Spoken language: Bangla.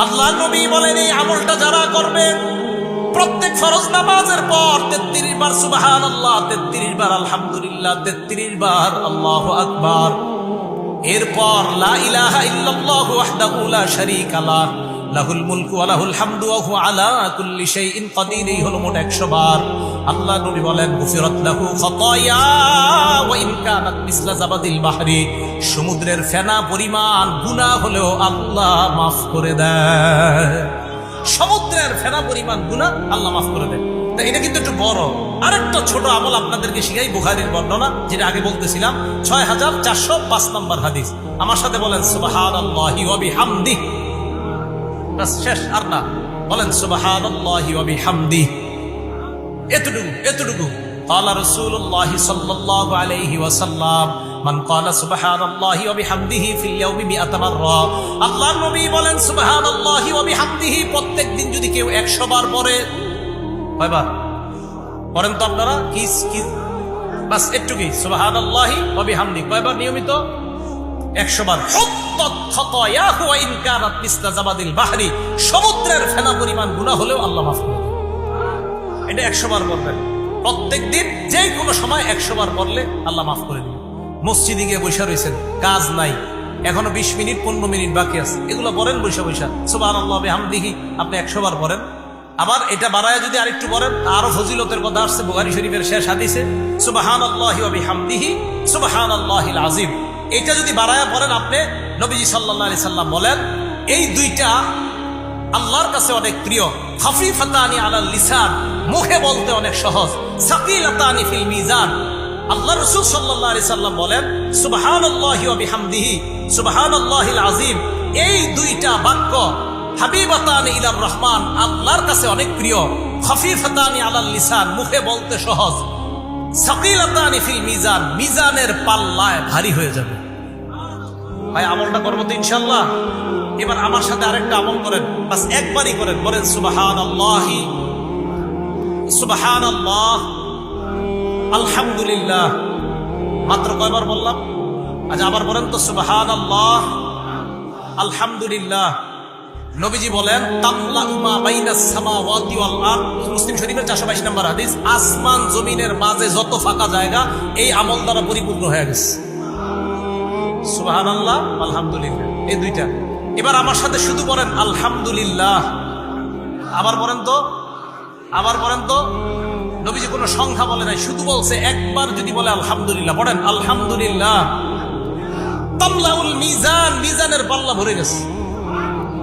আল্লাহ নবী বলেন এই আমলটা যারা করবে প্রত্যেক ফরজ নামাজের পর 33 বার সুবহানাল্লাহ, 33 বার আলহামদুলিল্লাহ, 33 বার আল্লাহু আকবার, এরপর লা ইলাহা ইল্লাল্লাহু ওয়াহদাহু লা শারীকা লাহ লাহুল মুলকু ওয়া লাহুল হামদু ওয়া হুয়া আলা কুল্লি শাইইন কাদির, এই হলো মোট 100 বার। আল্লাহ নবী বলেন গুফিরাত লাহু খাতায়া ওয়া ইন কানাত মিসলা জাবাদিল বাহরি, সমুদ্রের ফেনা পরিমাণ গুনাহ হলেও আল্লাহ মাফ করে দেয়। সমুদ্রের ফেনা পরিমাণ গুনাহ আল্লাহ মাফ করে দেয়। এটা কিন্তু একটু বড়। আরেকটা ছোট আমল আপনাদেরকে শিখাই, বুখারীর বর্ণনা, যেটা আগে বলতেছিলাম 6405 নম্বর হাদিস। আমার সাথে বলেন সুবহানাল্লাহি ওয়া বিহামদিহি। বাস শেষ, আর না, বলেন সুবহানাল্লাহি ওয়া বিহামদিহি। এতটুকু قال رسول الله صلى الله عليه وسلم من قال سبحان الله وبحمده في اليوم 100 مرة। আল্লাহর নবী বলেন সুবহানাল্লাহি ওয়া বিহামদিহি প্রত্যেক দিন যদি কেউ 100 বার পড়ে, কয়বার পড়েন তো আপনারা? কি বাস একটুকুই, সুবহানাল্লাহি ওয়া বিহামদিহি কয়বার নিয়মিত? 100 বার। হুত্তাত খাতায়াহু ওয়া ইন কানাত মিসলা জাবাদিল বাহরি, সমুদ্রের ফেনা পরিমাণ গুনাহ হলেও আল্লাহ মাফ করে দেন। এটা 100 বার পড়বেন প্রত্যেক দিন, যে কোনো সময় 100 বার পড়লে আল্লাহ মাফ করে দিবেন। মসজিদে গিয়ে বসে রয়েছেন, কাজ নাই, এখনো 20 মিনিট 15 মিনিট বাকি আছে, এগুলো পড়েন বসে সুবহানাল্লাহি ওয়া বিহামদিহি, আপনি 100 বার পড়েন। আবার এটা বাড়ায় যদি আরেকটু পড়েন, আরো ফজিলতের কথা আসছে বুখারী শরীফের শেষ হাদিসে, সুবহানাল্লাহি ওয়া বিহামদিহি সুবহানাল্লাহিল আযীম। এটা যদি বাড়ায় পড়েন আপনি, নবীজি সাল্লাল্লাহু আলাইহি সাল্লাম বলেন এই দুইটা আল্লাহর কাছে অনেক প্রিয়। খাফিফাতানি আলাল লিসান, মুখে বলতে অনেক সহজ। সাকিলাতানি ফিল মিজান। আল্লাহ রাসূল সাল্লাল্লাহু আলাইহি সাল্লাম বলেন সুবহানাল্লাহি ওয়া বিহামদিহি সুবহানাল্লাহিল আযীম, এই দুইটা বাক্য হাবিবাতানি ইলার রহমান, আল্লাহর কাছে অনেক প্রিয়। খাফিফাতানি আলাল লিসান, মুখে বলতে সহজ। সাকিলাতানি ফিল মিজান, মিজানের পাল্লায় ভারী হয়ে যাবে। ভাই আমলটা করবো তো ইনশাআল্লাহ। এবার আমার সাথে আরেকটা আমল করেন, বাস একবারই করেন, বলেন সুবহানাল্লাহি সুবহানাল্লাহ আলহামদুলিল্লাহ। মাত্র কয়বার বললাম? আচ্ছা আবার বলেন তো সুবহানাল্লাহ আলহামদুলিল্লাহ। নবীজি বলেন তামলাউ মা বাইনাস সামাওয়াতি ওয়াল আরদ, মুসলিম শরীফের 422 নম্বর হাদিস, আসমান জমিনের মাঝে যত ফাঁকা জায়গা এই আমল দ্বারা পরিপূর্ণ হয়ে গেছে। সুবহানাল্লাহ আলহামদুলিল্লাহ, এই দুইটা। এবার আমার সাথে শুধু বলেন আলহামদুলিল্লাহ। আবার বলেন তো নবীজি কোনো সংখ্যা বলে নাই, শুধু বলছে একবার যদি বলে আলহামদুলিল্লাহ, পড়েন আলহামদুলিল্লাহ। তামলাউল মিজান, মিজানের পাল্লা ভরে গেছে।